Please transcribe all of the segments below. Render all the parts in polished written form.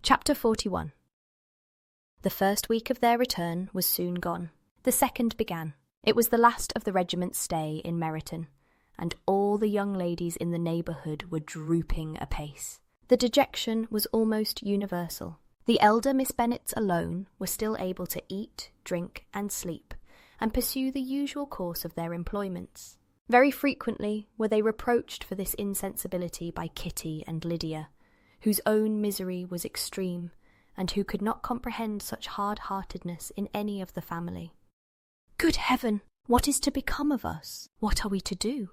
Chapter 41. The first week of their return was soon gone. The second began. It was the last of the regiment's stay in Meryton, and all the young ladies in the neighbourhood were drooping apace. The dejection was almost universal. The elder Miss Bennets alone were still able to eat, drink, and sleep, and pursue the usual course of their employments. Very frequently were they reproached for this insensibility by Kitty and Lydia, whose own misery was extreme, and who could not comprehend such hard-heartedness in any of the family. "Good heaven, what is to become of us? What are we to do?"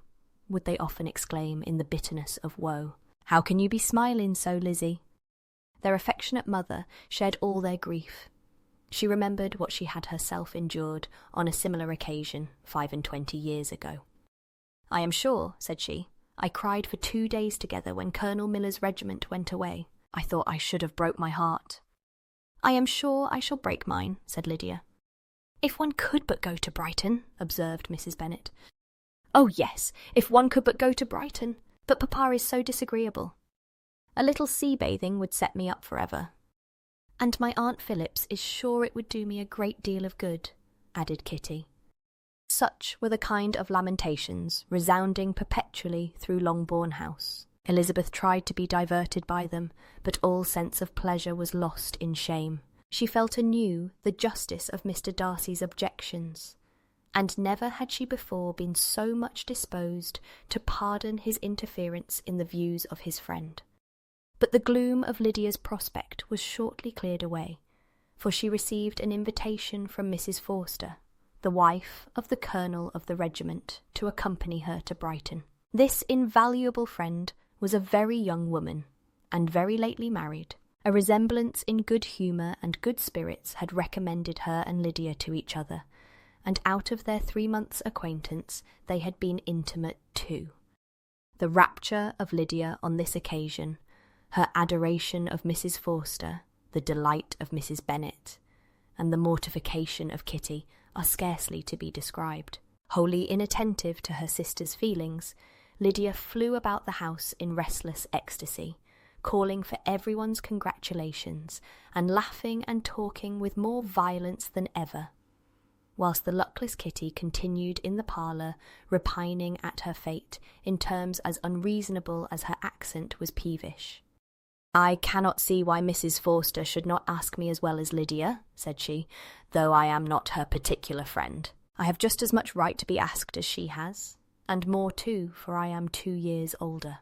would they often exclaim in the bitterness of woe. "How can you be smiling so, Lizzie?" Their affectionate mother shared all their grief. She remembered what she had herself endured on a similar occasion 25 years ago. "I am sure," said she, "I cried for 2 days together when Colonel Miller's regiment went away. I thought I should have broke my heart." "I am sure I shall break mine," said Lydia. "If one could but go to Brighton," observed Mrs. Bennet. "Oh yes, if one could but go to Brighton, but papa is so disagreeable. A little sea-bathing would set me up forever. And my Aunt Phillips is sure it would do me a great deal of good," added Kitty. Such were the kind of lamentations resounding perpetually through Longbourn House. Elizabeth tried to be diverted by them, but all sense of pleasure was lost in shame. She felt anew the justice of Mr. Darcy's objections, and never had she before been so much disposed to pardon his interference in the views of his friend. But the gloom of Lydia's prospect was shortly cleared away, for she received an invitation from Mrs. Forster, the wife of the colonel of the regiment, to accompany her to Brighton. This invaluable friend was a very young woman, and very lately married. A resemblance in good humour and good spirits had recommended her and Lydia to each other, and out of their 3 months' acquaintance they had been intimate too. The rapture of Lydia on this occasion, her adoration of Mrs. Forster, the delight of Mrs. Bennet, and the mortification of Kitty are scarcely to be described. Wholly inattentive to her sister's feelings, Lydia flew about the house in restless ecstasy, calling for everyone's congratulations, and laughing and talking with more violence than ever, whilst the luckless Kitty continued in the parlour, repining at her fate in terms as unreasonable as her accent was peevish. "I cannot see why Mrs. Forster should not ask me as well as Lydia," said she, "though I am not her particular friend. I have just as much right to be asked as she has, and more too, for I am 2 years older."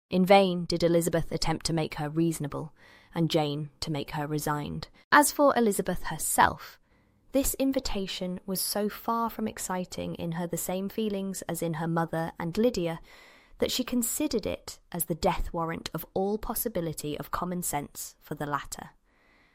In vain did Elizabeth attempt to make her reasonable, and Jane to make her resigned. As for Elizabeth herself, this invitation was so far from exciting in her the same feelings as in her mother and Lydia, that she considered it as the death warrant of all possibility of common sense for the latter,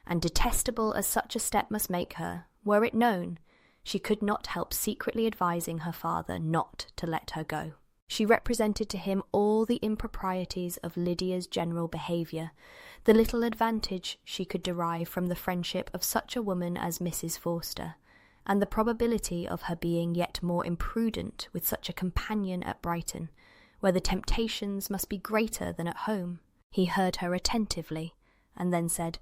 and detestable as such a step must make her, were it known, she could not help secretly advising her father not to let her go. She represented to him all the improprieties of Lydia's general behaviour, the little advantage she could derive from the friendship of such a woman as Mrs. Forster, and the probability of her being yet more imprudent with such a companion at Brighton, where the temptations must be greater than at home. He heard her attentively, and then said,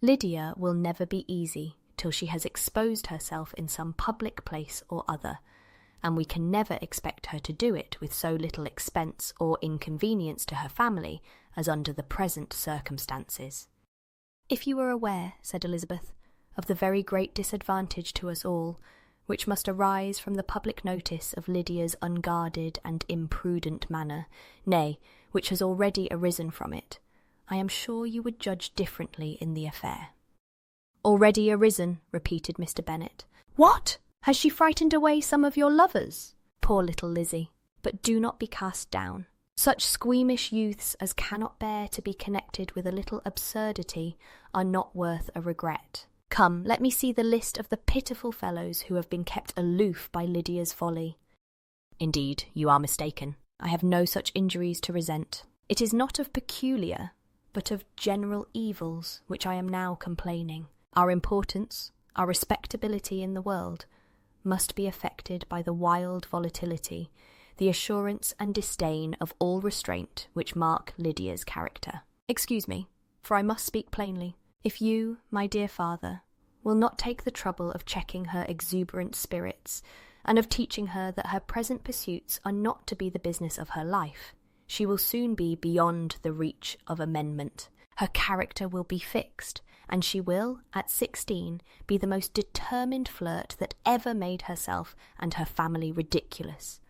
"Lydia will never be easy till she has exposed herself in some public place or other, and we can never expect her to do it with so little expense or inconvenience to her family as under the present circumstances." "If you were aware," said Elizabeth, "of the very great disadvantage to us all, which must arise from the public notice of Lydia's unguarded and imprudent manner, nay, which has already arisen from it, I am sure you would judge differently in the affair." "Already arisen," repeated Mr. Bennet. "What? Has she frightened away some of your lovers? Poor little Lizzie! But do not be cast down. Such squeamish youths as cannot bear to be connected with a little absurdity are not worth a regret. Come, let me see the list of the pitiful fellows who have been kept aloof by Lydia's folly." "Indeed, you are mistaken. I have no such injuries to resent. It is not of peculiar, but of general evils which I am now complaining. Our importance, our respectability in the world, must be affected by the wild volatility, the assurance and disdain of all restraint which mark Lydia's character. Excuse me, for I must speak plainly. If you, my dear father, will not take the trouble of checking her exuberant spirits, and of teaching her that her present pursuits are not to be the business of her life, she will soon be beyond the reach of amendment. Her character will be fixed, and she will, at 16, be the most determined flirt that ever made herself and her family ridiculous.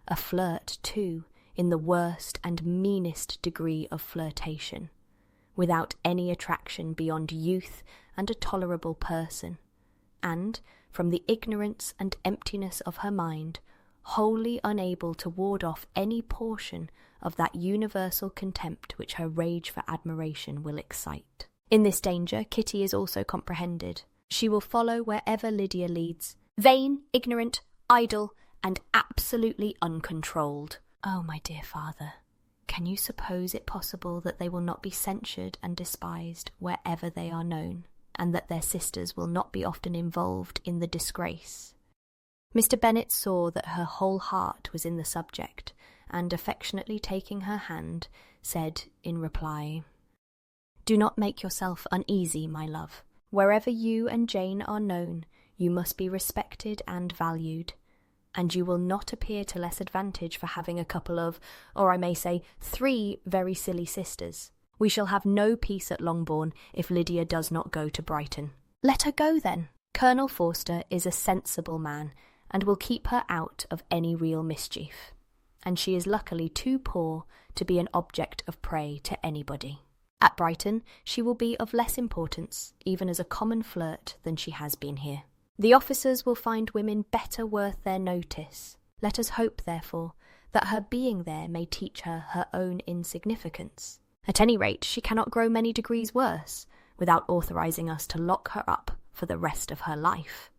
A flirt, too, in the worst and meanest degree of flirtation, without any attraction beyond youth and a tolerable person, and, from the ignorance and emptiness of her mind, wholly unable to ward off any portion of that universal contempt which her rage for admiration will excite. In this danger Kitty is also comprehended. She will follow wherever Lydia leads, vain, ignorant, idle, and absolutely uncontrolled. Oh, my dear father, can you suppose it possible that they will not be censured and despised wherever they are known, and that their sisters will not be often involved in the disgrace? Mr. Bennet saw that her whole heart was in the subject, and affectionately taking her hand, said in reply, "Do not make yourself uneasy, my love. Wherever you and Jane are known, you must be respected and valued, and you will not appear to less advantage for having a couple of, or I may say 3 very silly sisters. We shall have no peace at Longbourn if Lydia does not go to Brighton. Let her go then. Colonel Forster is a sensible man, and will keep her out of any real mischief, and she is luckily too poor to be an object of prey to anybody. At Brighton she will be of less importance, even as a common flirt, than she has been here. The officers will find women better worth their notice. Let us hope, therefore, that her being there may teach her her own insignificance. At any rate, she cannot grow many degrees worse, without authorizing us to lock her up for the rest of her life."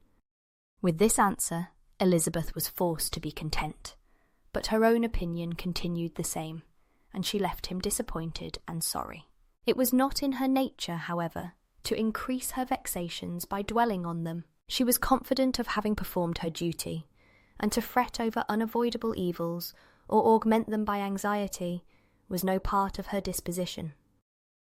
With this answer, Elizabeth was forced to be content, but her own opinion continued the same, and she left him disappointed and sorry. It was not in her nature, however, to increase her vexations by dwelling on them. She was confident of having performed her duty, and to fret over unavoidable evils, or augment them by anxiety, was no part of her disposition.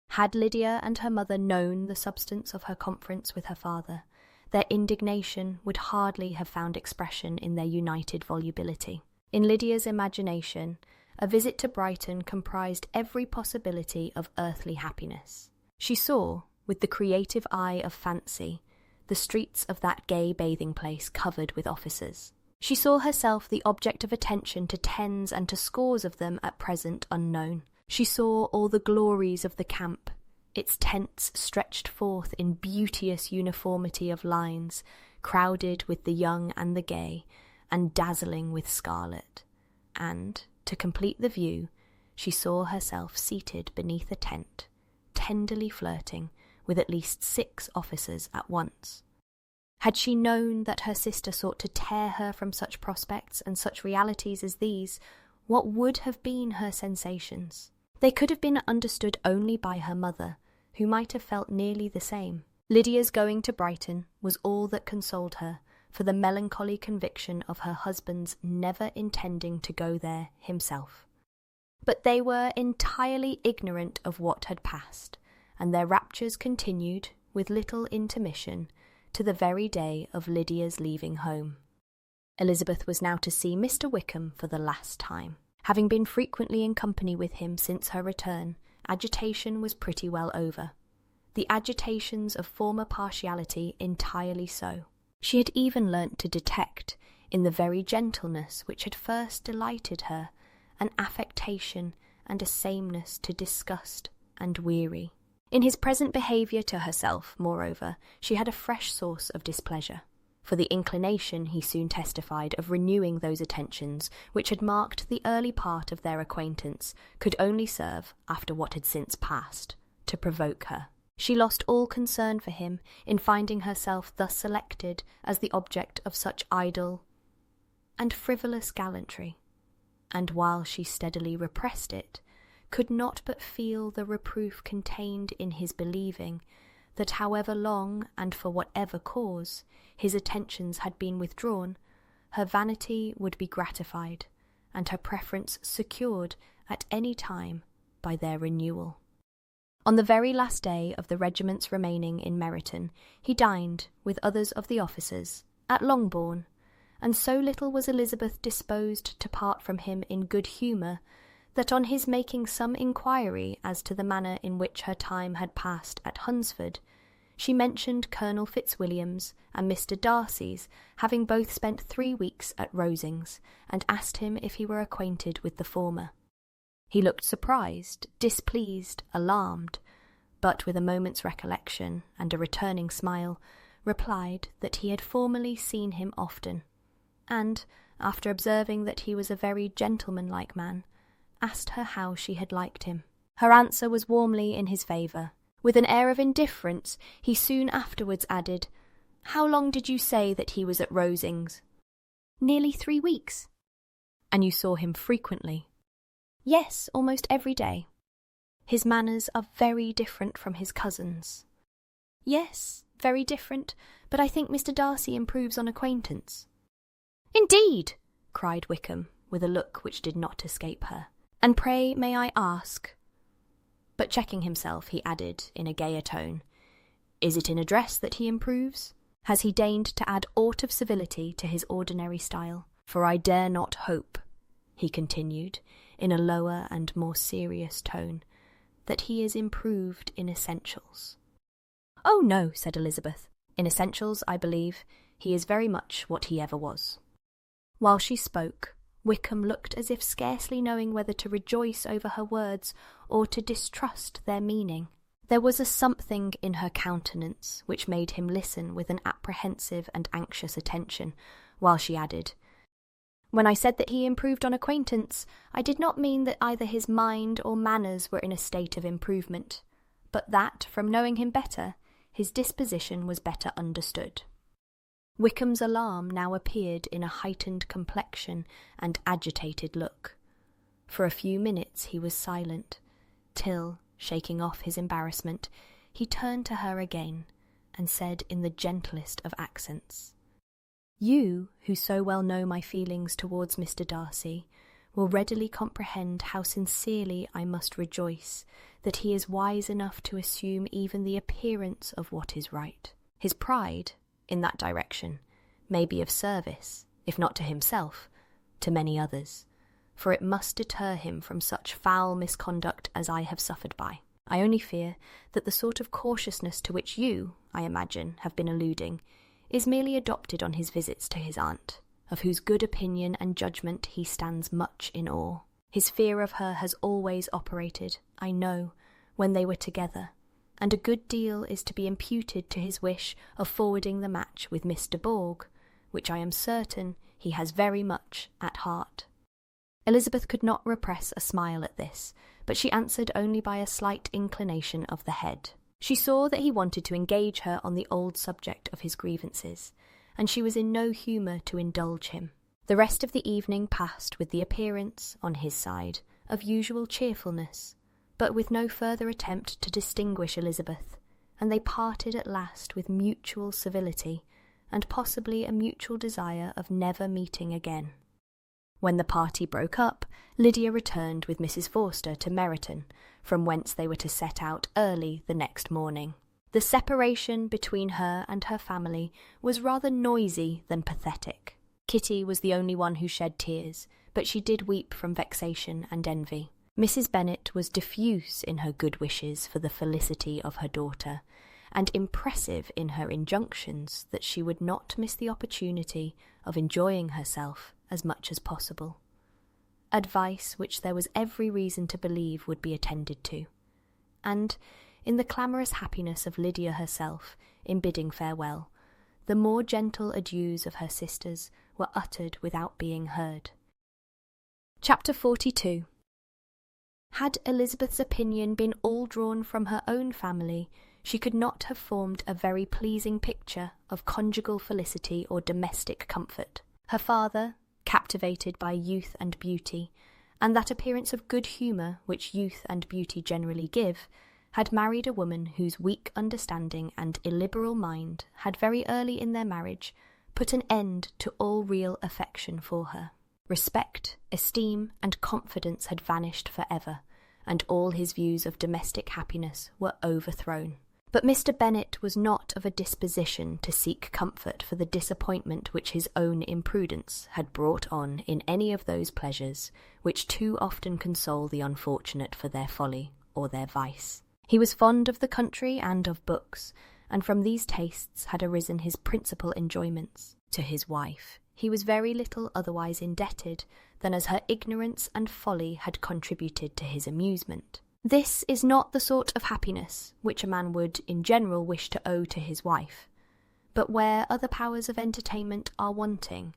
Had Lydia and her mother known the substance of her conference with her father, their indignation would hardly have found expression in their united volubility. In Lydia's imagination, a visit to Brighton comprised every possibility of earthly happiness. She saw, with the creative eye of fancy, the streets of that gay bathing place covered with officers. She saw herself the object of attention to tens and to scores of them at present unknown. She saw all the glories of the camp, its tents stretched forth in beauteous uniformity of lines, crowded with the young and the gay, and dazzling with scarlet. And, to complete the view, she saw herself seated beneath a tent, tenderly flirting with at least 6 officers at once. Had she known that her sister sought to tear her from such prospects and such realities as these, what would have been her sensations? They could have been understood only by her mother, who might have felt nearly the same. Lydia's going to Brighton was all that consoled her for the melancholy conviction of her husband's never intending to go there himself. But they were entirely ignorant of what had passed, and their raptures continued, with little intermission, to the very day of Lydia's leaving home. Elizabeth was now to see Mr. Wickham for the last time. Having been frequently in company with him since her return, agitation was pretty well over. The agitations of former partiality entirely so. She had even learnt to detect, in the very gentleness which had first delighted her, an affectation and a sameness to disgust and weary. In his present behaviour to herself, moreover, she had a fresh source of displeasure, for the inclination he soon testified of renewing those attentions which had marked the early part of their acquaintance could only serve, after what had since passed, to provoke her. She lost all concern for him in finding herself thus selected as the object of such idle and frivolous gallantry, and while she steadily repressed it, could not but feel the reproof contained in his believing that however long and for whatever cause his attentions had been withdrawn, her vanity would be gratified, and her preference secured at any time by their renewal. On the very last day of the regiment's remaining in Meryton, he dined, with others of the officers, at Longbourn, and so little was Elizabeth disposed to part from him in good humour, that on his making some inquiry as to the manner in which her time had passed at Hunsford, she mentioned Colonel Fitzwilliam's and Mr. Darcy's having both spent 3 weeks at Rosings, and asked him if he were acquainted with the former. He looked surprised, displeased, alarmed, but with a moment's recollection and a returning smile, replied that he had formerly seen him often, and, after observing that he was a very gentlemanlike man, asked her how she had liked him. Her answer was warmly in his favour. With an air of indifference, he soon afterwards added, "How long did you say that he was at Rosings?" "Nearly 3 weeks." "And you saw him frequently?" "Yes, almost every day." "His manners are very different from his cousin's." "Yes, very different, but I think Mr. Darcy improves on acquaintance." "Indeed!" cried Wickham, with a look which did not escape her. "And pray may I ask—" But checking himself, he added, in a gayer tone, "Is it in address that he improves? Has he deigned to add aught of civility to his ordinary style? For I dare not hope," he continued, in a lower and more serious tone, "that he is improved in essentials." "Oh, no," said Elizabeth. "In essentials, I believe, he is very much what he ever was." While she spoke, Wickham looked as if scarcely knowing whether to rejoice over her words or to distrust their meaning. There was a something in her countenance which made him listen with an apprehensive and anxious attention, while she added, "When I said that he improved on acquaintance, I did not mean that either his mind or manners were in a state of improvement, but that, from knowing him better, his disposition was better understood." Wickham's alarm now appeared in a heightened complexion and agitated look. For a few minutes he was silent, till, shaking off his embarrassment, he turned to her again, and said in the gentlest of accents, "You, who so well know my feelings towards Mr. Darcy, will readily comprehend how sincerely I must rejoice that he is wise enough to assume even the appearance of what is right. His pride, in that direction, may be of service, if not to himself, to many others, for it must deter him from such foul misconduct as I have suffered by. I only fear that the sort of cautiousness to which you, I imagine, have been alluding, is merely adopted on his visits to his aunt, of whose good opinion and judgment he stands much in awe. His fear of her has always operated, I know, when they were together, and a good deal is to be imputed to his wish of forwarding the match with Miss de Bourgh, which I am certain he has very much at heart." Elizabeth could not repress a smile at this, but she answered only by a slight inclination of the head. She saw that he wanted to engage her on the old subject of his grievances, and she was in no humour to indulge him. The rest of the evening passed with the appearance, on his side, of usual cheerfulness, but with no further attempt to distinguish Elizabeth, and they parted at last with mutual civility, and possibly a mutual desire of never meeting again. When the party broke up, Lydia returned with Mrs. Forster to Meryton, from whence they were to set out early the next morning. The separation between her and her family was rather noisy than pathetic. Kitty was the only one who shed tears, but she did weep from vexation and envy. Mrs. Bennet was diffuse in her good wishes for the felicity of her daughter, and impressive in her injunctions that she would not miss the opportunity of enjoying herself as much as possible. Advice which there was every reason to believe would be attended to, and, in the clamorous happiness of Lydia herself, in bidding farewell, the more gentle adieus of her sisters were uttered without being heard. Chapter 42. Had Elizabeth's opinion been all drawn from her own family, she could not have formed a very pleasing picture of conjugal felicity or domestic comfort. Her father, captivated by youth and beauty, and that appearance of good humour which youth and beauty generally give, had married a woman whose weak understanding and illiberal mind had very early in their marriage put an end to all real affection for her. Respect, esteem, and confidence had vanished for ever, and all his views of domestic happiness were overthrown. But Mr. Bennet was not of a disposition to seek comfort for the disappointment which his own imprudence had brought on in any of those pleasures which too often console the unfortunate for their folly or their vice. He was fond of the country and of books, and from these tastes had arisen his principal enjoyments. To his wife he was very little otherwise indebted than as her ignorance and folly had contributed to his amusement. This is not the sort of happiness which a man would in general wish to owe to his wife, but where other powers of entertainment are wanting,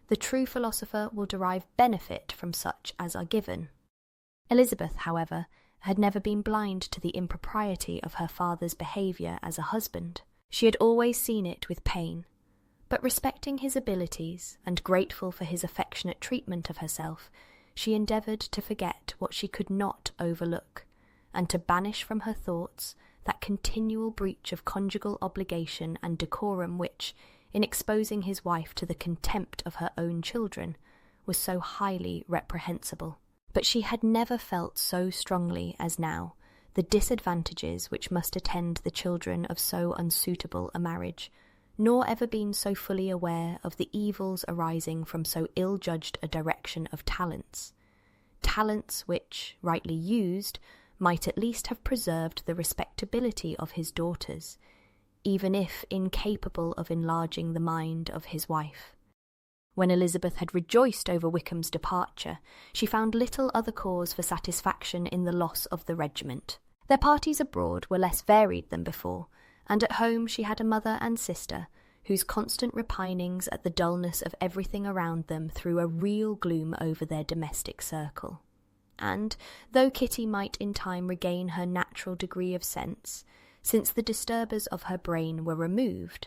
the true philosopher will derive benefit from such as are given. Elizabeth, however, had never been blind to the impropriety of her father's behaviour as a husband. She had always seen it with pain, but respecting his abilities and grateful for his affectionate treatment of herself, she endeavoured to forget what she could not overlook, and to banish from her thoughts that continual breach of conjugal obligation and decorum which, in exposing his wife to the contempt of her own children, was so highly reprehensible. But she had never felt so strongly as now the disadvantages which must attend the children of so unsuitable a marriage, nor ever been so fully aware of the evils arising from so ill-judged a direction of talents which, rightly used, might at least have preserved the respectability of his daughters, even if incapable of enlarging the mind of his wife. When Elizabeth had rejoiced over Wickham's departure, she found little other cause for satisfaction in the loss of the regiment. Their parties abroad were less varied than before, and at home she had a mother and sister, whose constant repinings at the dullness of everything around them threw a real gloom over their domestic circle. And, though Kitty might in time regain her natural degree of sense, since the disturbers of her brain were removed,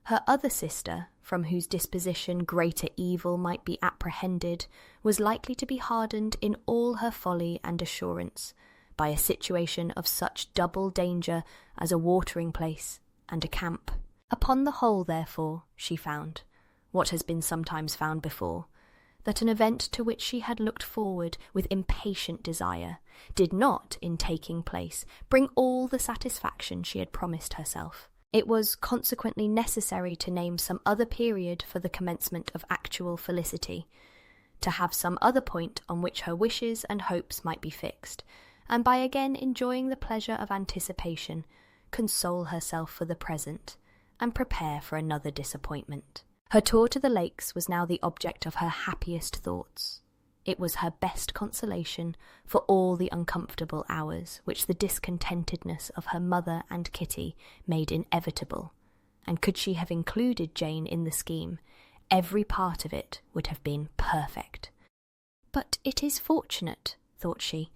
her other sister, from whose disposition greater evil might be apprehended, was likely to be hardened in all her folly and assurance by a situation of such double danger as a watering-place and a camp. Upon the whole, therefore, she found, what has been sometimes found before, that an event to which she had looked forward with impatient desire did not, in taking place, bring all the satisfaction she had promised herself. It was consequently necessary to name some other period for the commencement of actual felicity, to have some other point on which her wishes and hopes might be fixed, and by again enjoying the pleasure of anticipation, console herself for the present, and prepare for another disappointment. Her tour to the lakes was now the object of her happiest thoughts. It was her best consolation for all the uncomfortable hours which the discontentedness of her mother and Kitty made inevitable, and could she have included Jane in the scheme, every part of it would have been perfect. But it is fortunate, thought she,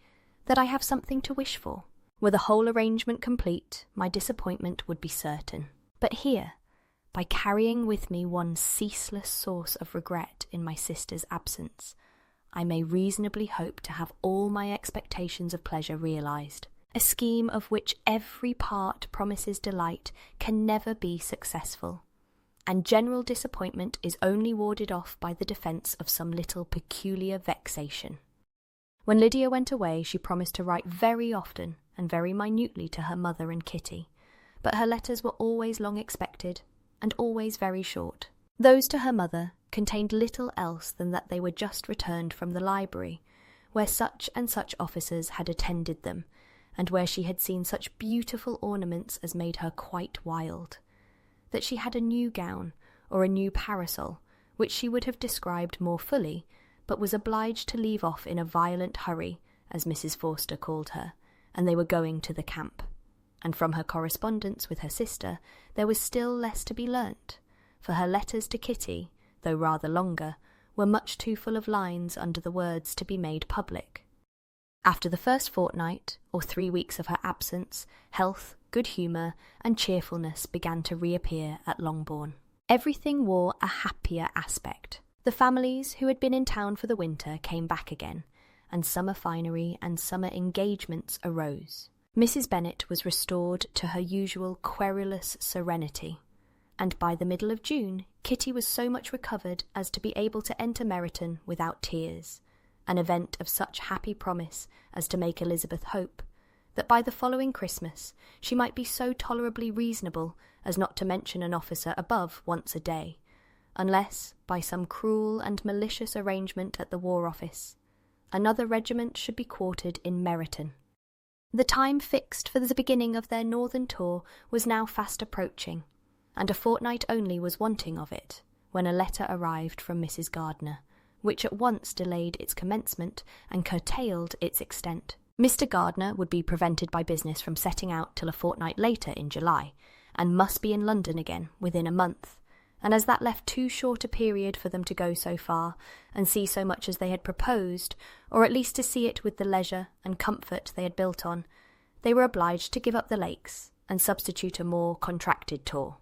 that I have something to wish for. Were the whole arrangement complete, my disappointment would be certain. But here, by carrying with me one ceaseless source of regret in my sister's absence, I may reasonably hope to have all my expectations of pleasure realized. A scheme of which every part promises delight can never be successful, and general disappointment is only warded off by the defence of some little peculiar vexation. When Lydia went away, she promised to write very often and very minutely to her mother and Kitty, but her letters were always long expected, and always very short. Those to her mother contained little else than that they were just returned from the library, where such and such officers had attended them, and where she had seen such beautiful ornaments as made her quite wild, that she had a new gown or a new parasol, which she would have described more fully, but was obliged to leave off in a violent hurry, as Mrs. Forster called her, and they were going to the camp. And from her correspondence with her sister there was still less to be learnt, for her letters to Kitty, though rather longer, were much too full of lines under the words to be made public. After the first fortnight, or 3 weeks of her absence, health, good humour, and cheerfulness began to reappear at Longbourn. Everything wore a happier aspect. The families who had been in town for the winter came back again, and summer finery and summer engagements arose. Mrs. Bennet was restored to her usual querulous serenity, and by the middle of June Kitty was so much recovered as to be able to enter Meryton without tears, an event of such happy promise as to make Elizabeth hope that by the following Christmas she might be so tolerably reasonable as not to mention an officer above once a day, unless, by some cruel and malicious arrangement at the War Office, another regiment should be quartered in Meryton. The time fixed for the beginning of their northern tour was now fast approaching, and a fortnight only was wanting of it, when a letter arrived from Mrs. Gardiner, which at once delayed its commencement and curtailed its extent. Mr. Gardiner would be prevented by business from setting out till a fortnight later in July, and must be in London again within a month, and as that left too short a period for them to go so far, and see so much as they had proposed, or at least to see it with the leisure and comfort they had built on, they were obliged to give up the Lakes, and substitute a more contracted tour,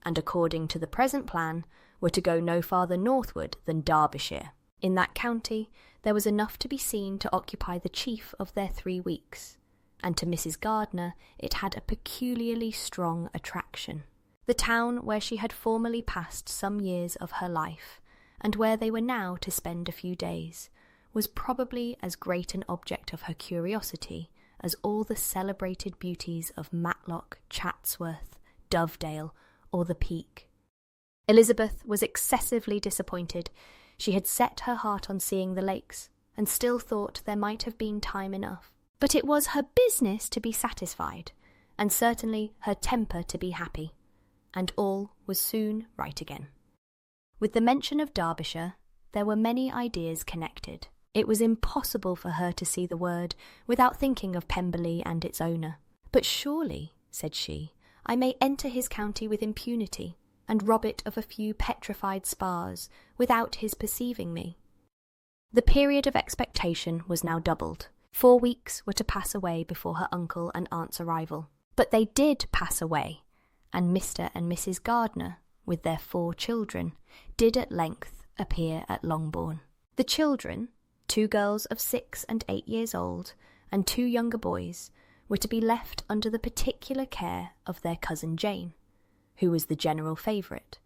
and according to the present plan, were to go no farther northward than Derbyshire. In that county there was enough to be seen to occupy the chief of their 3 weeks, and to Mrs. Gardiner it had a peculiarly strong attraction. The town where she had formerly passed some years of her life, and where they were now to spend a few days, was probably as great an object of her curiosity as all the celebrated beauties of Matlock, Chatsworth, Dovedale, or the Peak. Elizabeth was excessively disappointed. She had set her heart on seeing the Lakes, and still thought there might have been time enough. But it was her business to be satisfied, and certainly her temper to be happy, and all was soon right again. With the mention of Derbyshire, there were many ideas connected. It was impossible for her to see the word without thinking of Pemberley and its owner. "But surely," said she, "I may enter his county with impunity, and rob it of a few petrified spars, without his perceiving me." The period of expectation was now doubled. 4 weeks were to pass away before her uncle and aunt's arrival. But they did pass away, and Mr. and Mrs. Gardiner, with their 4 children, did at length appear at Longbourn. The children, 2 girls of 6 and 8 years old, and 2 younger boys, were to be left under the particular care of their cousin Jane, who was the general favourite,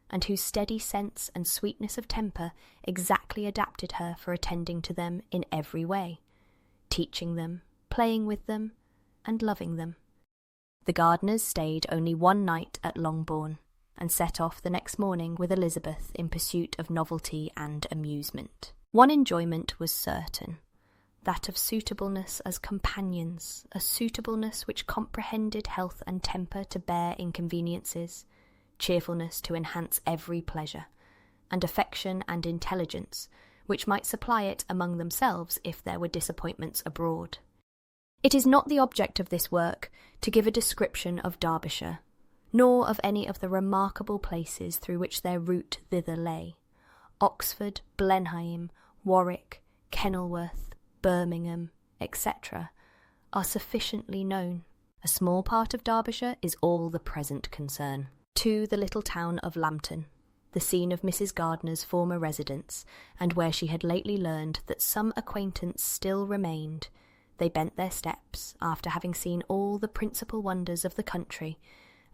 and whose steady sense and sweetness of temper exactly adapted her for attending to them in every way, teaching them, playing with them, and loving them. The Gardiners stayed only 1 night at Longbourn, and set off the next morning with Elizabeth in pursuit of novelty and amusement. One enjoyment was certain, that of suitableness as companions, a suitableness which comprehended health and temper to bear inconveniences, cheerfulness to enhance every pleasure, and affection and intelligence which might supply it among themselves if there were disappointments abroad. It is not the object of this work to give a description of Derbyshire, nor of any of the remarkable places through which their route thither lay. Oxford, Blenheim, Warwick, Kenilworth, Birmingham, etc., are sufficiently known. A small part of Derbyshire is all the present concern. To the little town of Lambton, the scene of Mrs. Gardiner's former residence, and where she had lately learned that some acquaintance still remained, they bent their steps, after having seen all the principal wonders of the country,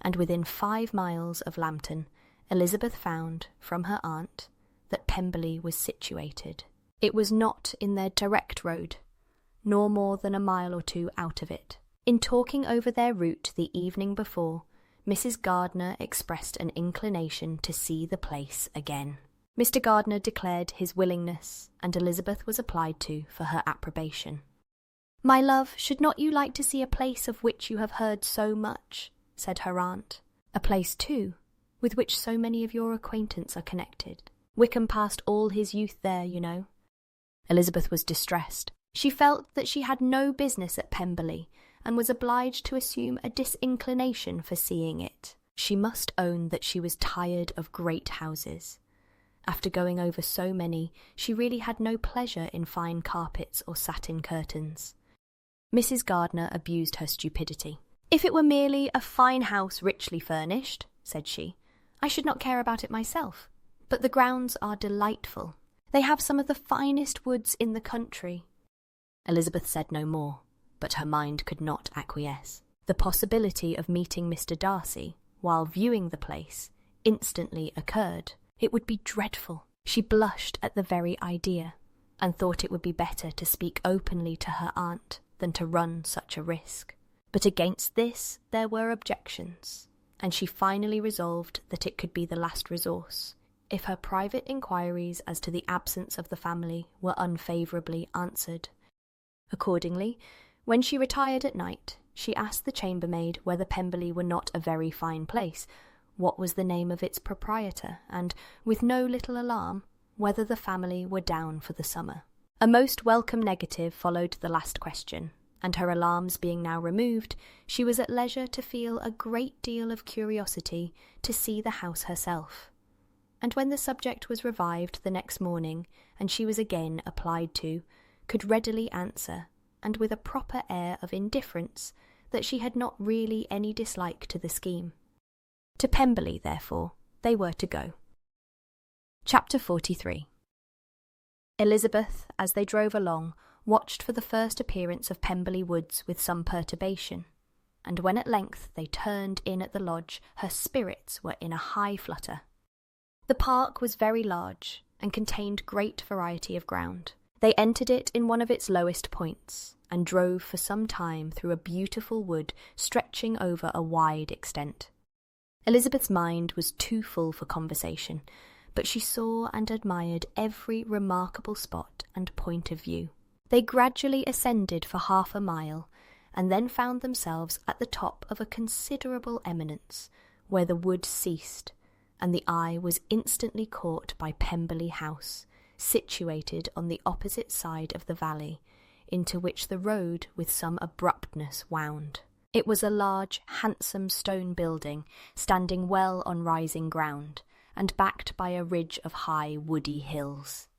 and within 5 miles of Lambton, Elizabeth found, from her aunt, that Pemberley was situated. It was not in their direct road, nor more than a mile or 2 out of it. In talking over their route the evening before, Mrs. Gardiner expressed an inclination to see the place again. Mr. Gardiner declared his willingness, and Elizabeth was applied to for her approbation. "My love, should not you like to see a place of which you have heard so much?" said her aunt. "A place, too, with which so many of your acquaintance are connected. Wickham passed all his youth there, you know." Elizabeth was distressed. She felt that she had no business at Pemberley, and was obliged to assume a disinclination for seeing it. She must own that she was tired of great houses. After going over so many, she really had no pleasure in fine carpets or satin curtains. Mrs. Gardiner abused her stupidity. "If it were merely a fine house richly furnished," said she, "I should not care about it myself. But the grounds are delightful. They have some of the finest woods in the country." Elizabeth said no more, but her mind could not acquiesce. The possibility of meeting Mr. Darcy, while viewing the place, instantly occurred. It would be dreadful. She blushed at the very idea. and thought it would be better to speak openly to her aunt than to run such a risk. But against this there were objections, and she finally resolved that it could be the last resource, if her private inquiries as to the absence of the family were unfavourably answered. Accordingly, when she retired at night, she asked the chambermaid whether Pemberley were not a very fine place, what was the name of its proprietor, and, with no little alarm, whether the family were down for the summer. A most welcome negative followed the last question, and her alarms being now removed, she was at leisure to feel a great deal of curiosity to see the house herself. And when the subject was revived the next morning, and she was again applied to, could readily answer, and with a proper air of indifference, that she had not really any dislike to the scheme. To Pemberley, therefore, they were to go. Chapter 43. Elizabeth, as they drove along, watched for the first appearance of Pemberley Woods with some perturbation, and when at length they turned in at the lodge, her spirits were in a high flutter. The park was very large, and contained great variety of ground. They entered it in one of its lowest points, and drove for some time through a beautiful wood stretching over a wide extent. Elizabeth's mind was too full for conversation, but she saw and admired every remarkable spot and point of view. They gradually ascended for half a mile, and then found themselves at the top of a considerable eminence, where the wood ceased, and the eye was instantly caught by Pemberley House, situated on the opposite side of the valley, into which the road with some abruptness wound. It was a large, handsome stone building, standing well on rising ground, and backed by a ridge of high woody hills.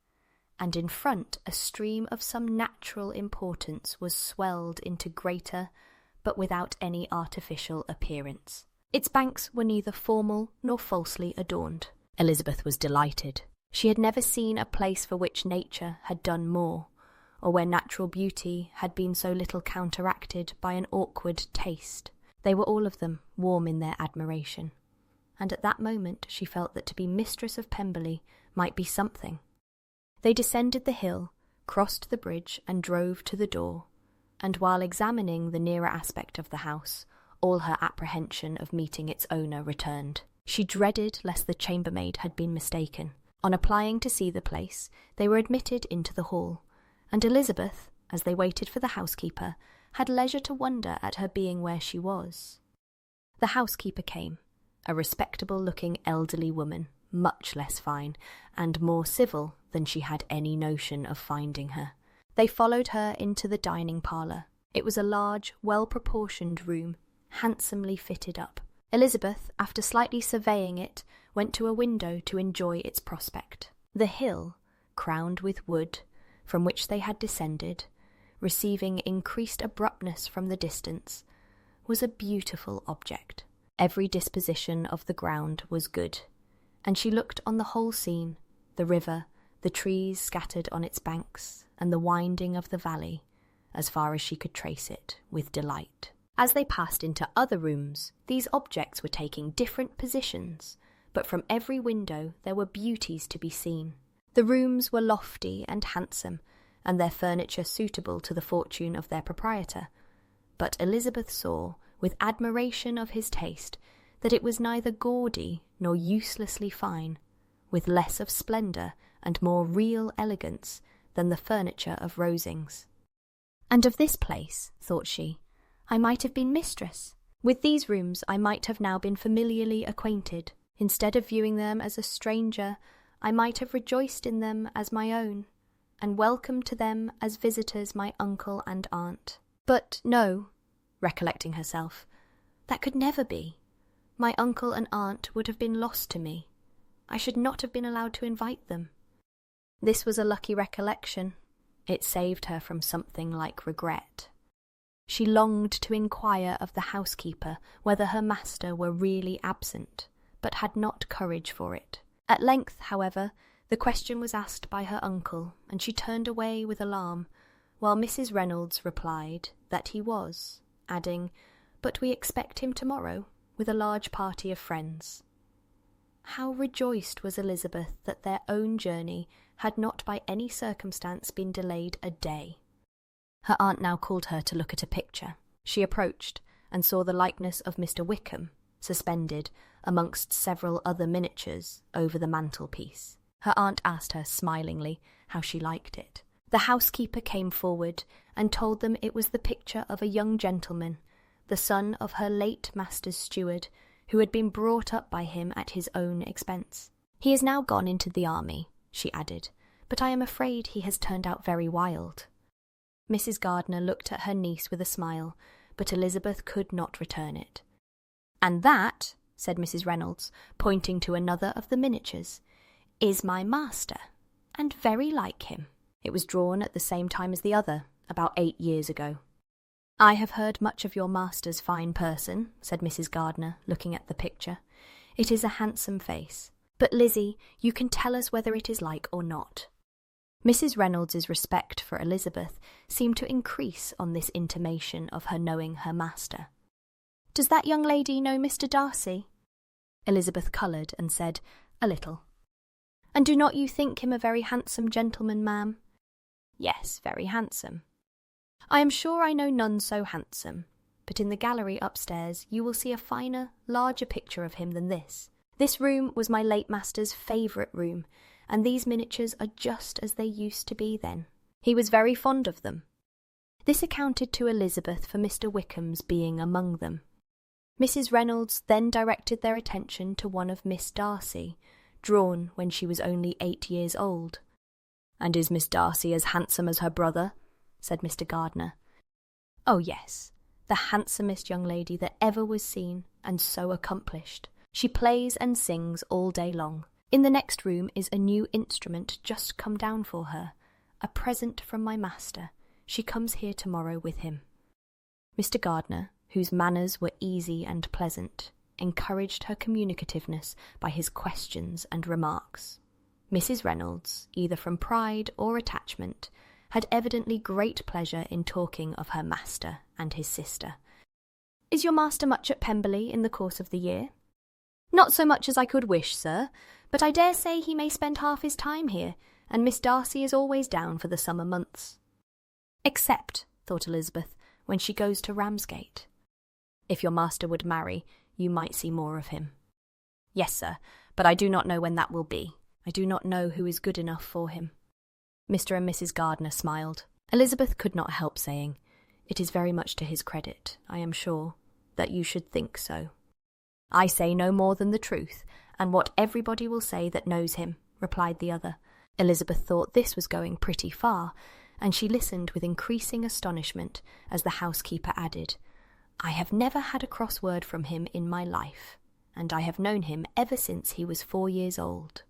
And in front a stream of some natural importance was swelled into greater, but without any artificial appearance. Its banks were neither formal nor falsely adorned. Elizabeth was delighted. She had never seen a place for which nature had done more, or where natural beauty had been so little counteracted by an awkward taste. They were all of them warm in their admiration, and at that moment she felt that to be mistress of Pemberley might be something. They descended the hill, crossed the bridge, and drove to the door, and while examining the nearer aspect of the house, all her apprehension of meeting its owner returned. She dreaded lest the chambermaid had been mistaken. On applying to see the place, they were admitted into the hall, and Elizabeth, as they waited for the housekeeper, had leisure to wonder at her being where she was. The housekeeper came, a respectable-looking elderly woman, much less fine, and more civil than she had any notion of finding her. They followed her into the dining parlour. It was a large, well-proportioned room, handsomely fitted up. Elizabeth, after slightly surveying it, went to a window to enjoy its prospect. The hill, crowned with wood, from which they had descended, receiving increased abruptness from the distance, was a beautiful object. Every disposition of the ground was good, and she looked on the whole scene, the river, the trees scattered on its banks, and the winding of the valley, as far as she could trace it, with delight. As they passed into other rooms, these objects were taking different positions, but from every window there were beauties to be seen. The rooms were lofty and handsome, and their furniture suitable to the fortune of their proprietor, but Elizabeth saw, with admiration of his taste, that it was neither gaudy nor uselessly fine, with less of splendour and more real elegance than the furniture of Rosings. And of this place, thought she, I might have been mistress. With these rooms I might have now been familiarly acquainted. Instead of viewing them as a stranger, I might have rejoiced in them as my own, and welcomed to them as visitors my uncle and aunt. But no, recollecting herself, that could never be. My uncle and aunt would have been lost to me. I should not have been allowed to invite them. This was a lucky recollection. It saved her from something like regret. She longed to inquire of the housekeeper whether her master were really absent, but had not courage for it. At length, however, the question was asked by her uncle, and she turned away with alarm, while Mrs. Reynolds replied that he was, adding, "But we expect him tomorrow, with a large party of friends." How rejoiced was Elizabeth that their own journey had not by any circumstance been delayed a day. Her aunt now called her to look at a picture. She approached and saw the likeness of Mr. Wickham, suspended amongst several other miniatures over the mantelpiece. Her aunt asked her smilingly how she liked it. The housekeeper came forward and told them it was the picture of a young gentleman, the son of her late master's steward, who had been brought up by him at his own expense. He is now gone into the army, she added, but I am afraid he has turned out very wild. Mrs. Gardiner looked at her niece with a smile, but Elizabeth could not return it. "And that," said Mrs. Reynolds, pointing to another of the miniatures, "is my master, and very like him." It was drawn at the same time as the other, about 8 years ago. "I have heard much of your master's fine person," said Mrs. Gardiner, looking at the picture. "It is a handsome face. But, Lizzie, you can tell us whether it is like or not." Mrs. Reynolds's respect for Elizabeth seemed to increase on this intimation of her knowing her master. "Does that young lady know Mr. Darcy?" Elizabeth coloured and said, "A little." "And do not you think him a very handsome gentleman, ma'am?" "Yes, very handsome." "I am sure I know none so handsome, but in the gallery upstairs you will see a finer, larger picture of him than this. This room was my late master's favourite room, and these miniatures are just as they used to be then. He was very fond of them." This accounted to Elizabeth for Mr. Wickham's being among them. Mrs. Reynolds then directed their attention to one of Miss Darcy, drawn when she was only 8 years old. "And is Miss Darcy as handsome as her brother?" said Mr. Gardiner. "Oh yes, the handsomest young lady that ever was seen, and so accomplished. She plays and sings all day long. In the next room is a new instrument just come down for her, a present from my master. She comes here tomorrow with him." Mr. Gardiner, whose manners were easy and pleasant, encouraged her communicativeness by his questions and remarks. Mrs. Reynolds, either from pride or attachment, had evidently great pleasure in talking of her master and his sister. "Is your master much at Pemberley in the course of the year?" "Not so much as I could wish, sir, but I dare say he may spend half his time here, and Miss Darcy is always down for the summer months." "Except," thought Elizabeth, "when she goes to Ramsgate." "If your master would marry, you might see more of him." "Yes, sir, but I do not know when that will be. I do not know who is good enough for him." Mr. and Mrs. Gardiner smiled. Elizabeth could not help saying, "It is very much to his credit, I am sure, that you should think so." "I say no more than the truth, and what everybody will say that knows him," replied the other. Elizabeth thought this was going pretty far, and she listened with increasing astonishment as the housekeeper added, "I have never had a cross word from him in my life, and I have known him ever since he was 4 years old."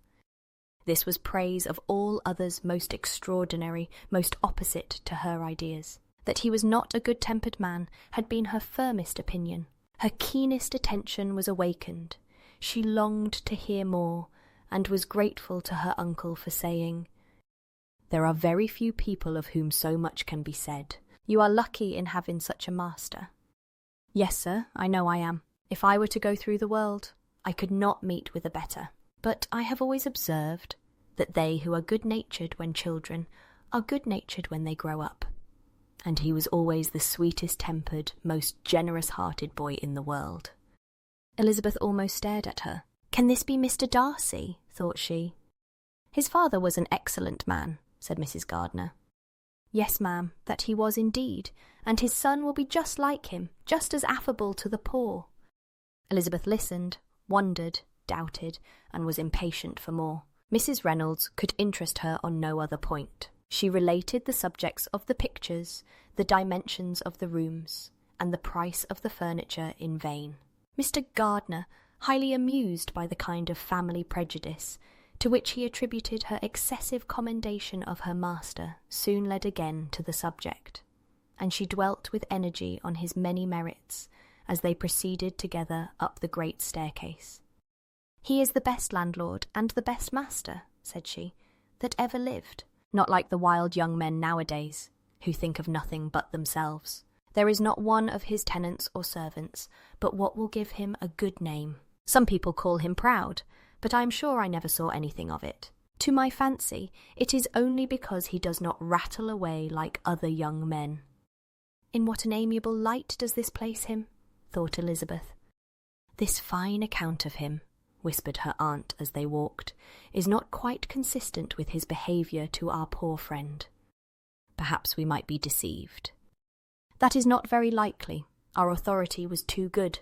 This was praise of all others most extraordinary, most opposite to her ideas. That he was not a good-tempered man had been her firmest opinion. Her keenest attention was awakened. She longed to hear more, and was grateful to her uncle for saying, "There are very few people of whom so much can be said. You are lucky in having such a master." "Yes, sir, I know I am. If I were to go through the world, I could not meet with a better. But I have always observed that they who are good-natured when children are good-natured when they grow up. And he was always the sweetest-tempered, most generous-hearted boy in the world." Elizabeth almost stared at her. "Can this be Mr. Darcy?" thought she. "His father was an excellent man," said Mrs. Gardiner. "Yes, ma'am, that he was indeed, and his son will be just like him, just as affable to the poor." Elizabeth listened, wondered, doubted, and was impatient for more. Mrs. Reynolds could interest her on no other point. She related the subjects of the pictures, the dimensions of the rooms, and the price of the furniture in vain. Mr. Gardiner, highly amused by the kind of family prejudice to which he attributed her excessive commendation of her master, soon led again to the subject, and she dwelt with energy on his many merits as they proceeded together up the great staircase. "He is the best landlord and the best master," said she, "that ever lived. Not like the wild young men nowadays, who think of nothing but themselves. There is not one of his tenants or servants but what will give him a good name. Some people call him proud, but I am sure I never saw anything of it. To my fancy, it is only because he does not rattle away like other young men." "In what an amiable light does this place him?" thought Elizabeth. "This fine account of him," whispered her aunt as they walked, "is not quite consistent with his behaviour to our poor friend. Perhaps we might be deceived." "That is not very likely. Our authority was too good."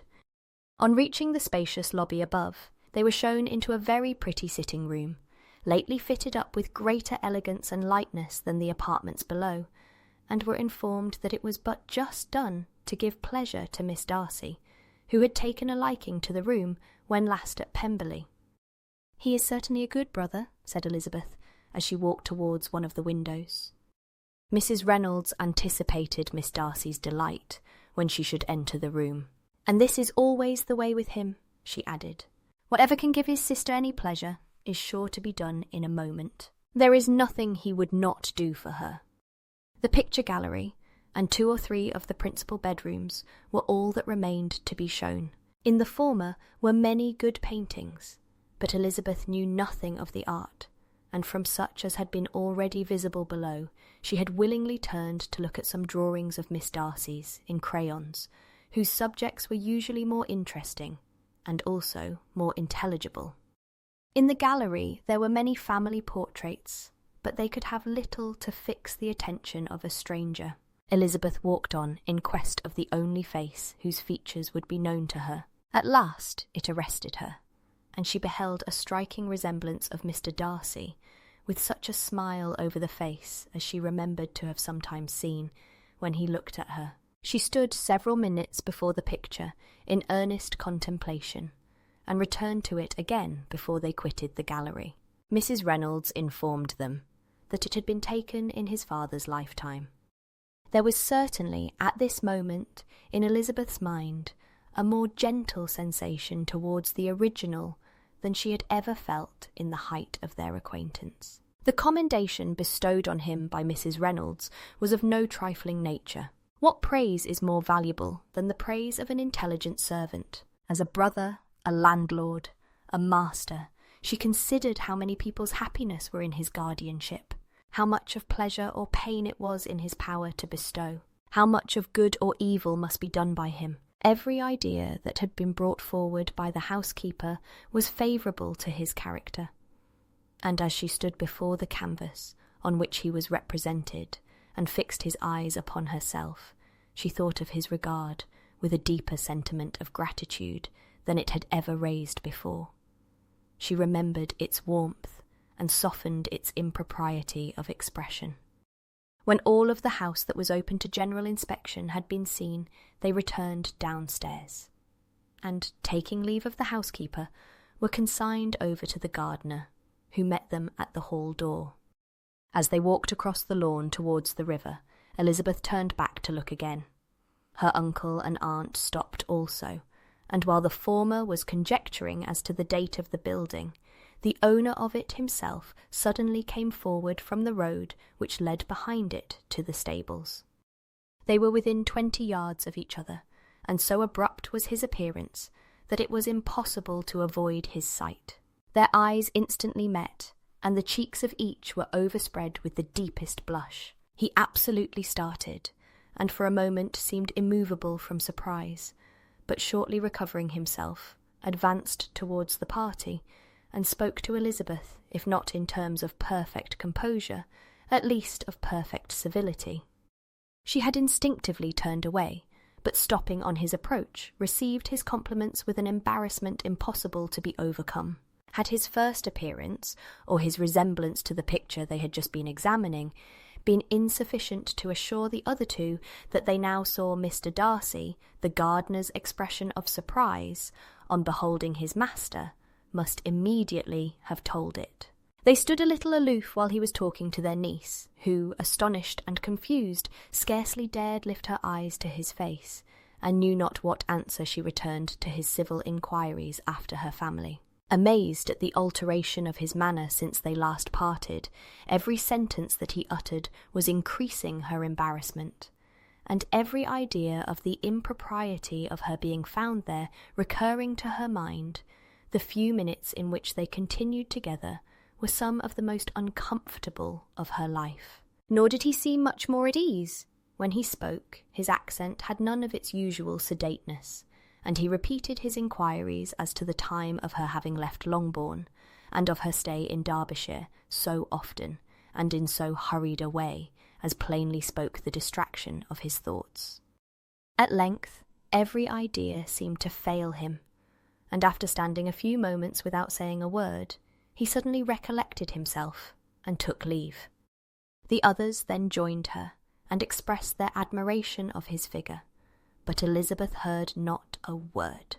On reaching the spacious lobby above, they were shown into a very pretty sitting room, lately fitted up with greater elegance and lightness than the apartments below, and were informed that it was but just done to give pleasure to Miss Darcy, who had taken a liking to the room when last at Pemberley. "He is certainly a good brother," said Elizabeth, as she walked towards one of the windows. Mrs. Reynolds anticipated Miss Darcy's delight when she should enter the room. "And this is always the way with him," she added. "Whatever can give his sister any pleasure is sure to be done in a moment. There is nothing he would not do for her." The picture gallery and 2 or 3 of the principal bedrooms were all that remained to be shown. In the former were many good paintings, but Elizabeth knew nothing of the art, and from such as had been already visible below, she had willingly turned to look at some drawings of Miss Darcy's in crayons, whose subjects were usually more interesting and also more intelligible. In the gallery there were many family portraits, but they could have little to fix the attention of a stranger. Elizabeth walked on in quest of the only face whose features would be known to her. At last it arrested her, and she beheld a striking resemblance of Mr. Darcy, with such a smile over the face as she remembered to have sometimes seen when he looked at her. She stood several minutes before the picture in earnest contemplation, and returned to it again before they quitted the gallery. Mrs. Reynolds informed them that it had been taken in his father's lifetime. There was certainly at this moment in Elizabeth's mind a more gentle sensation towards the original than she had ever felt in the height of their acquaintance. The commendation bestowed on him by Mrs. Reynolds was of no trifling nature. What praise is more valuable than the praise of an intelligent servant? As a brother, a landlord, a master, she considered how many people's happiness were in his guardianship, how much of pleasure or pain it was in his power to bestow, how much of good or evil must be done by him. Every idea that had been brought forward by the housekeeper was favourable to his character, and as she stood before the canvas on which he was represented, and fixed his eyes upon herself, she thought of his regard with a deeper sentiment of gratitude than it had ever raised before. She remembered its warmth and softened its impropriety of expression. When all of the house that was open to general inspection had been seen, they returned downstairs, and, taking leave of the housekeeper, were consigned over to the gardener, who met them at the hall door. As they walked across the lawn towards the river, Elizabeth turned back to look again. Her uncle and aunt stopped also, and while the former was conjecturing as to the date of the building, the owner of it himself suddenly came forward from the road which led behind it to the stables. They were within 20 yards of each other, and so abrupt was his appearance that it was impossible to avoid his sight. Their eyes instantly met, and the cheeks of each were overspread with the deepest blush. He absolutely started, and for a moment seemed immovable from surprise, but shortly recovering himself, advanced towards the party, and spoke to Elizabeth, if not in terms of perfect composure, at least of perfect civility. She had instinctively turned away, but stopping on his approach, received his compliments with an embarrassment impossible to be overcome. Had his first appearance, or his resemblance to the picture they had just been examining, been insufficient to assure the other two that they now saw Mr. Darcy, the gardener's expression of surprise on beholding his master must immediately have told it. They stood a little aloof while he was talking to their niece, who, astonished and confused, scarcely dared lift her eyes to his face, and knew not what answer she returned to his civil inquiries after her family. Amazed at the alteration of his manner since they last parted, every sentence that he uttered was increasing her embarrassment, and every idea of the impropriety of her being found there recurring to her mind, The few minutes in which they continued together were some of the most uncomfortable of her life. Nor did he seem much more at ease. When he spoke, his accent had none of its usual sedateness, and he repeated his inquiries as to the time of her having left Longbourn, and of her stay in Derbyshire so often, and in so hurried a way, as plainly spoke the distraction of his thoughts. At length, every idea seemed to fail him, and after standing a few moments without saying a word, he suddenly recollected himself and took leave. The others then joined her, and expressed their admiration of his figure, but Elizabeth heard not a word,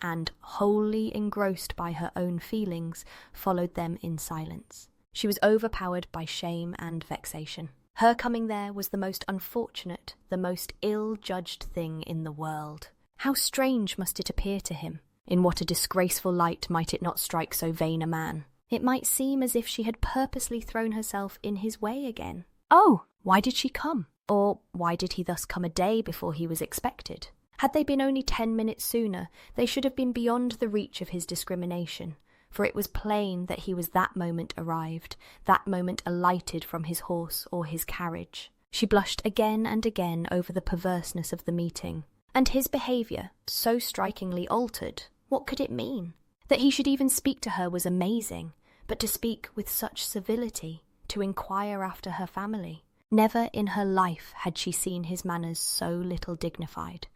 and, wholly engrossed by her own feelings, followed them in silence. She was overpowered by shame and vexation. Her coming there was the most unfortunate, the most ill-judged thing in the world. How strange must it appear to him! In what a disgraceful light might it not strike so vain a man! It might seem as if she had purposely thrown herself in his way again. Oh, why did she come? Or why did he thus come a day before he was expected? Had they been only 10 minutes sooner, they should have been beyond the reach of his discrimination, for it was plain that he was that moment arrived, that moment alighted from his horse or his carriage. She blushed again and again over the perverseness of the meeting. And his behaviour, so strikingly altered, what could it mean? That he should even speak to her was amazing, but to speak with such civility, to inquire after her family. Never in her life had she seen his manners so little dignified.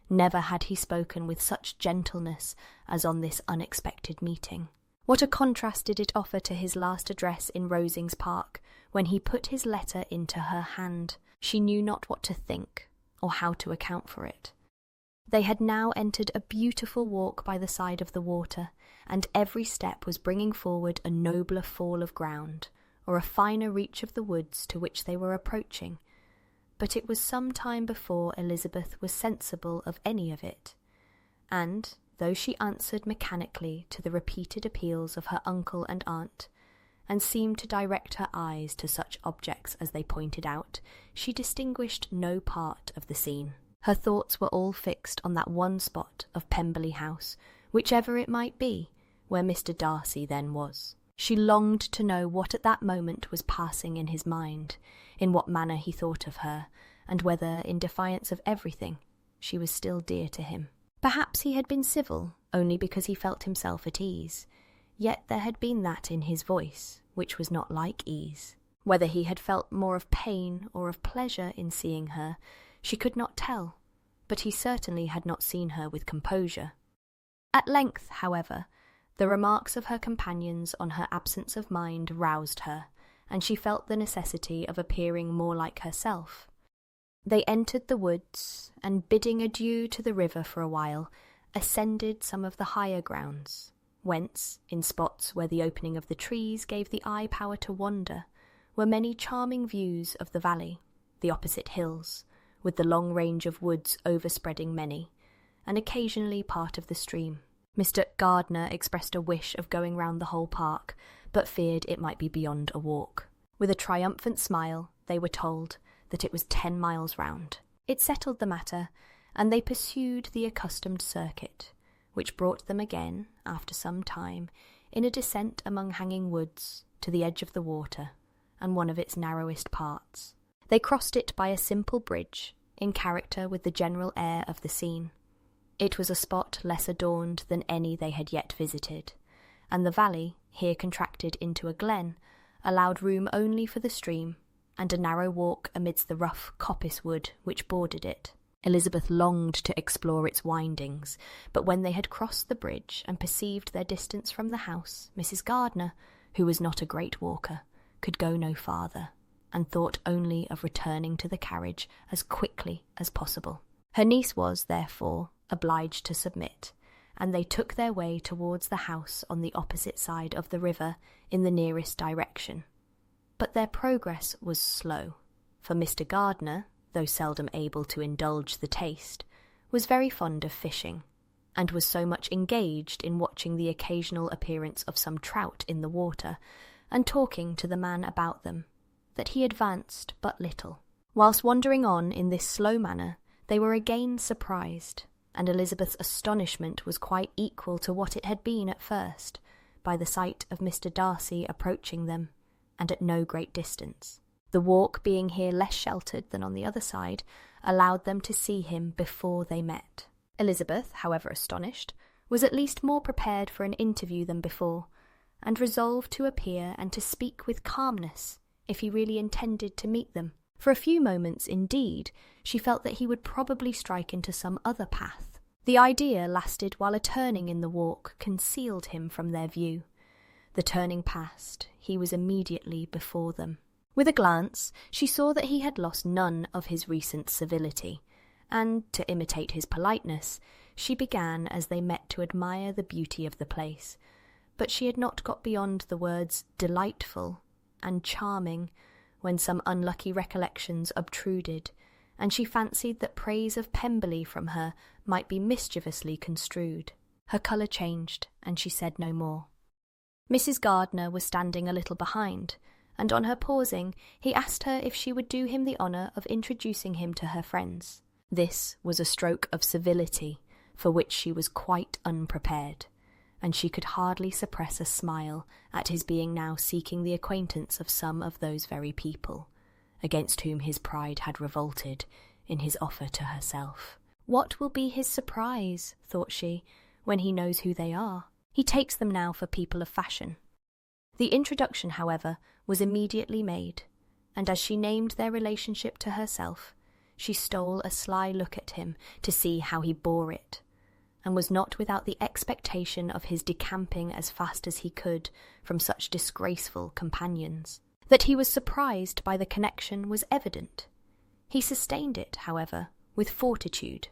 Never had he spoken with such gentleness as on this unexpected meeting. What a contrast did it offer to his last address in Rosings Park, when he put his letter into her hand. She knew not what to think, or how to account for it. They had now entered a beautiful walk by the side of the water, and every step was bringing forward a nobler fall of ground, or a finer reach of the woods to which they were approaching. But it was some time before Elizabeth was sensible of any of it, and, though she answered mechanically to the repeated appeals of her uncle and aunt, and seemed to direct her eyes to such objects as they pointed out, she distinguished no part of the scene. Her thoughts were all fixed on that one spot of Pemberley House, whichever it might be, where Mr. Darcy then was. She longed to know what at that moment was passing in his mind, in what manner he thought of her, and whether, in defiance of everything, she was still dear to him. Perhaps he had been civil only because he felt himself at ease, yet there had been that in his voice which was not like ease. Whether he had felt more of pain or of pleasure in seeing her, she could not tell, but he certainly had not seen her with composure. At length, however, the remarks of her companions on her absence of mind roused her, and she felt the necessity of appearing more like herself. They entered the woods, and bidding adieu to the river for a while, ascended some of the higher grounds, whence, in spots where the opening of the trees gave the eye power to wander, were many charming views of the valley, the opposite hills, with the long range of woods overspreading many, and occasionally part of the stream. Mr. Gardiner expressed a wish of going round the whole park, but feared it might be beyond a walk. With a triumphant smile, they were told that it was 10 miles round. It settled the matter, and they pursued the accustomed circuit, which brought them again, after some time, in a descent among hanging woods, to the edge of the water, and one of its narrowest parts. They crossed it by a simple bridge, in character with the general air of the scene. It was a spot less adorned than any they had yet visited, and the valley, here contracted into a glen, allowed room only for the stream, and a narrow walk amidst the rough coppice wood which bordered it. Elizabeth longed to explore its windings, but when they had crossed the bridge and perceived their distance from the house, Mrs. Gardiner, who was not a great walker, could go no farther, and thought only of returning to the carriage as quickly as possible. Her niece was, therefore, obliged to submit, and they took their way towards the house on the opposite side of the river in the nearest direction. But their progress was slow, for Mr. Gardiner, though seldom able to indulge the taste, was very fond of fishing, and was so much engaged in watching the occasional appearance of some trout in the water, and talking to the man about them, that he advanced but little. Whilst wandering on in this slow manner, they were again surprised, and Elizabeth's astonishment was quite equal to what it had been at first, by the sight of Mr. Darcy approaching them, and at no great distance. The walk being here less sheltered than on the other side, allowed them to see him before they met. Elizabeth, however astonished, was at least more prepared for an interview than before, and resolved to appear and to speak with calmness if he really intended to meet them. For a few moments, indeed, she felt that he would probably strike into some other path. The idea lasted while a turning in the walk concealed him from their view. The turning past, he was immediately before them. With a glance, she saw that he had lost none of his recent civility, and, to imitate his politeness, she began as they met to admire the beauty of the place. But she had not got beyond the words delightful and charming when some unlucky recollections obtruded, and she fancied that praise of Pemberley from her might be mischievously construed. Her colour changed, and she said no more. Mrs. Gardiner was standing a little behind, and on her pausing, he asked her if she would do him the honour of introducing him to her friends. This was a stroke of civility for which she was quite unprepared, and she could hardly suppress a smile at his being now seeking the acquaintance of some of those very people, against whom his pride had revolted in his offer to herself. What will be his surprise, thought she, when he knows who they are? He takes them now for people of fashion. The introduction, however, was immediately made, and as she named their relationship to herself, she stole a sly look at him to see how he bore it, and was not without the expectation of his decamping as fast as he could from such disgraceful companions. That he was surprised by the connection was evident. He sustained it, however, with fortitude,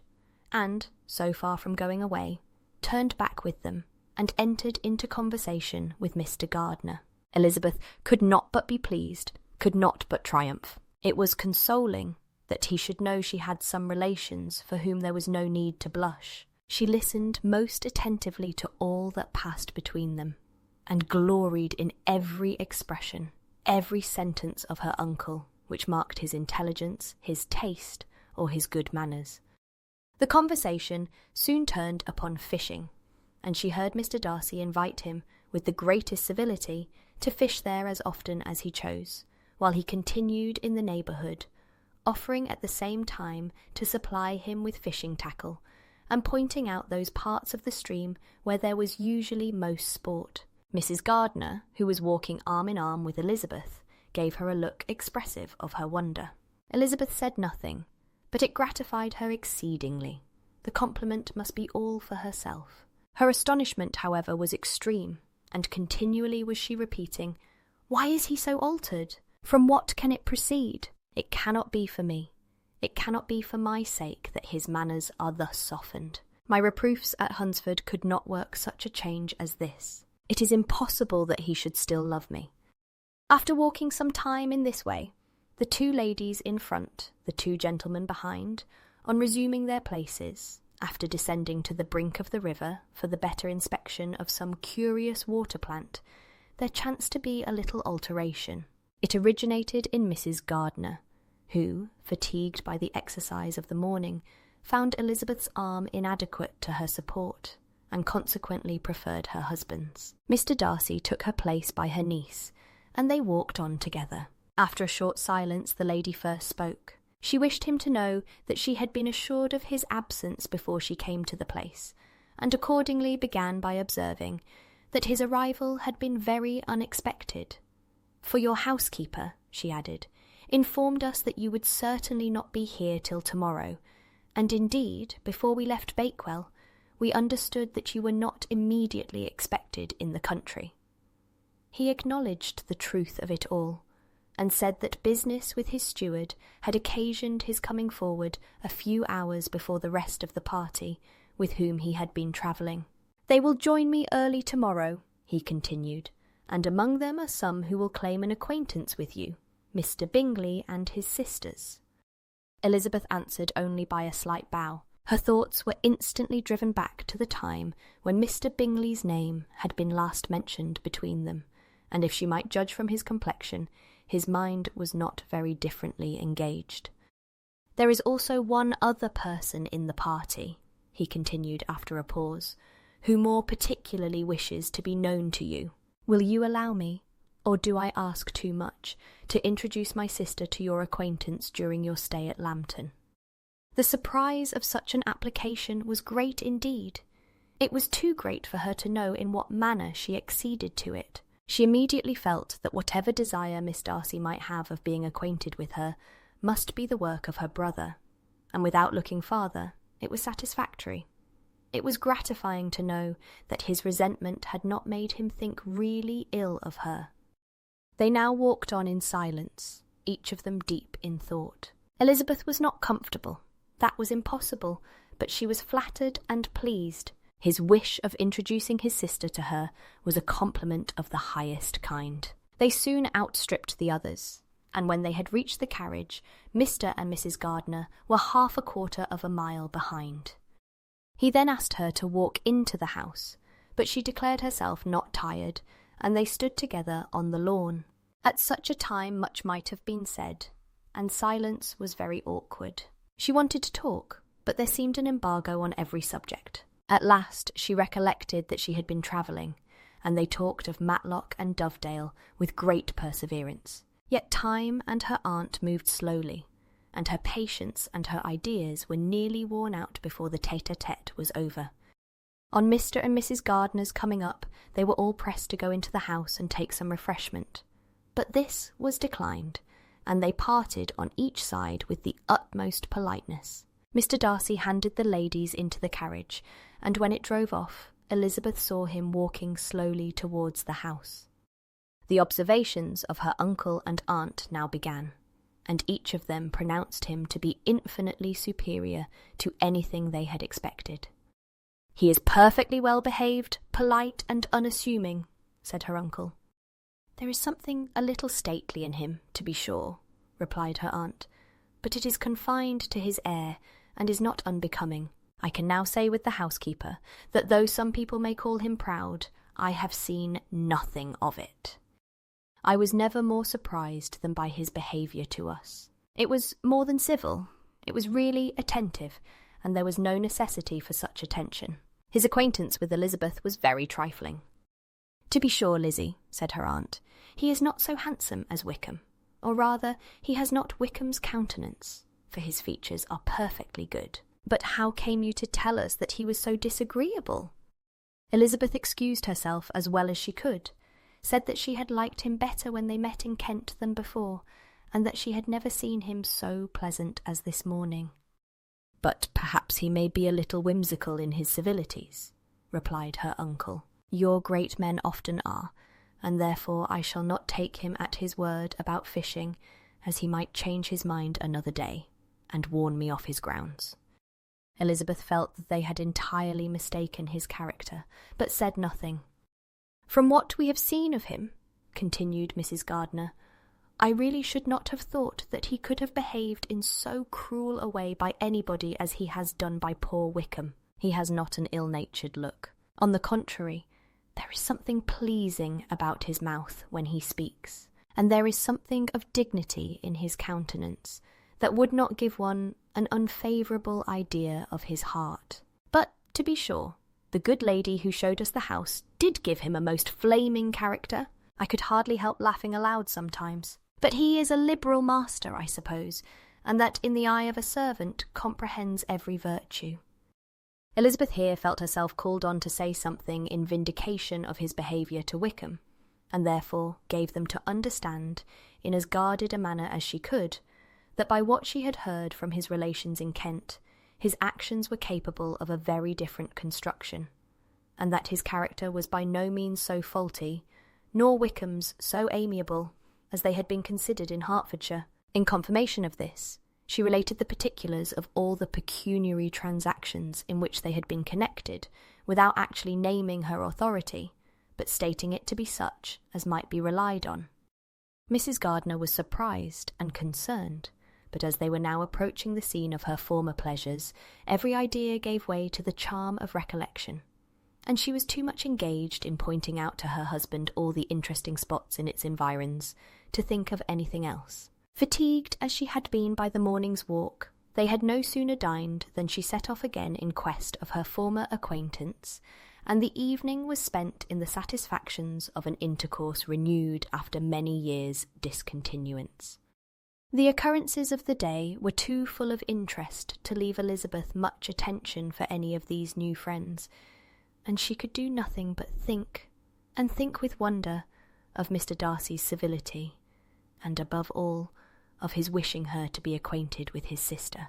and, so far from going away, turned back with them, and entered into conversation with Mr. Gardiner. Elizabeth could not but be pleased, could not but triumph. It was consoling that he should know she had some relations for whom there was no need to blush. She listened most attentively to all that passed between them, and gloried in every expression, every sentence of her uncle, which marked his intelligence, his taste, or his good manners. The conversation soon turned upon fishing, and she heard Mr. Darcy invite him, with the greatest civility, to fish there as often as he chose, while he continued in the neighbourhood, offering at the same time to supply him with fishing tackle, and pointing out those parts of the stream where there was usually most sport. Mrs. Gardiner, who was walking arm in arm with Elizabeth, gave her a look expressive of her wonder. Elizabeth said nothing, but it gratified her exceedingly. The compliment must be all for herself. Her astonishment, however, was extreme, and continually was she repeating, "Why is he so altered? From what can it proceed? It cannot be for me. It cannot be for my sake that his manners are thus softened. My reproofs at Hunsford could not work such a change as this. It is impossible that he should still love me." After walking some time in this way, the two ladies in front, the two gentlemen behind, on resuming their places, after descending to the brink of the river for the better inspection of some curious water plant, there chanced to be a little alteration. It originated in Mrs. Gardiner, who, fatigued by the exercise of the morning, found Elizabeth's arm inadequate to her support, and consequently preferred her husband's. Mr. Darcy took her place by her niece, and they walked on together. After a short silence, the lady first spoke. She wished him to know that she had been assured of his absence before she came to the place, and accordingly began by observing that his arrival had been very unexpected. "For your housekeeper," she added, "informed us that you would certainly not be here till tomorrow, and indeed, before we left Bakewell, we understood that you were not immediately expected in the country." He acknowledged the truth of it all, and said that business with his steward had occasioned his coming forward a few hours before the rest of the party with whom he had been travelling. "They will join me early tomorrow," he continued, "and among them are some who will claim an acquaintance with you, Mr. Bingley and his sisters." Elizabeth answered only by a slight bow. Her thoughts were instantly driven back to the time when Mr. Bingley's name had been last mentioned between them, and if she might judge from his complexion, his mind was not very differently engaged. "There is also one other person in the party," he he continued after a pause, who more particularly wishes to be known to you. Will you allow me, or do I ask too much, to introduce my sister to your acquaintance during your stay at Lambton?" The surprise of such an application was great indeed. It was too great for her to know in what manner she acceded to it. She immediately felt that whatever desire Miss Darcy might have of being acquainted with her must be the work of her brother, and without looking farther, it was satisfactory. It was gratifying to know that his resentment had not made him think really ill of her. They now walked on in silence, each of them deep in thought. Elizabeth was not comfortable. That was impossible, but she was flattered and pleased. His wish of introducing his sister to her was a compliment of the highest kind. They soon outstripped the others, and when they had reached the carriage, Mr. and Mrs. Gardiner were half a quarter of a mile behind. He then asked her to walk into the house, but she declared herself not tired, and they stood together on the lawn. At such a time much might have been said, and silence was very awkward. She wanted to talk, but there seemed an embargo on every subject. At last she recollected that she had been travelling, and they talked of Matlock and Dovedale with great perseverance. Yet time and her aunt moved slowly, and her patience and her ideas were nearly worn out before the tete-a-tete was over. On Mr. and Mrs. Gardiner's coming up, they were all pressed to go into the house and take some refreshment. But this was declined, and they parted on each side with the utmost politeness. Mr. Darcy handed the ladies into the carriage, and when it drove off, Elizabeth saw him walking slowly towards the house. The observations of her uncle and aunt now began, and each of them pronounced him to be infinitely superior to anything they had expected. "He is perfectly well behaved, polite, and unassuming," said her uncle. "There is something a little stately in him, to be sure," replied her aunt, "but it is confined to his air, and is not unbecoming. I can now say with the housekeeper that though some people may call him proud, I have seen nothing of it. I was never more surprised than by his behaviour to us. It was more than civil, it was really attentive, and there was no necessity for such attention. His acquaintance with Elizabeth was very trifling." "To be sure, Lizzie," said her aunt, "he is not so handsome as Wickham, or rather, he has not Wickham's countenance, for his features are perfectly good. But how came you to tell us that he was so disagreeable?" Elizabeth excused herself as well as she could, said that she had liked him better when they met in Kent than before, and that she had never seen him so pleasant as this morning. "But perhaps he may be a little whimsical in his civilities," replied her uncle. "Your great men often are, and therefore I shall not take him at his word about fishing, as he might change his mind another day, and warn me off his grounds." Elizabeth felt that they had entirely mistaken his character, but said nothing. "From what we have seen of him," continued Mrs. Gardiner, "I really should not have thought that he could have behaved in so cruel a way by anybody as he has done by poor Wickham. He has not an ill-natured look. On the contrary, there is something pleasing about his mouth when he speaks, and there is something of dignity in his countenance that would not give one an unfavourable idea of his heart. But, to be sure, the good lady who showed us the house did give him a most flaming character. I could hardly help laughing aloud sometimes. But he is a liberal master, I suppose, and that in the eye of a servant comprehends every virtue." Elizabeth here felt herself called on to say something in vindication of his behaviour to Wickham, and therefore gave them to understand, in as guarded a manner as she could, that by what she had heard from his relations in Kent, his actions were capable of a very different construction, and that his character was by no means so faulty, nor Wickham's so amiable, as they had been considered in Hertfordshire. In confirmation of this, she related the particulars of all the pecuniary transactions in which they had been connected, without actually naming her authority, but stating it to be such as might be relied on. Mrs. Gardiner was surprised and concerned, but as they were now approaching the scene of her former pleasures, every idea gave way to the charm of recollection, and she was too much engaged in pointing out to her husband all the interesting spots in its environs to think of anything else. Fatigued as she had been by the morning's walk, They had no sooner dined than she set off again in quest of her former acquaintance, and the evening was spent in the satisfactions of an intercourse renewed after many years' discontinuance. The occurrences of the day were too full of interest to leave Elizabeth much attention for any of these new friends, and she could do nothing but think, and think with wonder, of Mr. Darcy's civility, and above all, of his wishing her to be acquainted with his sister.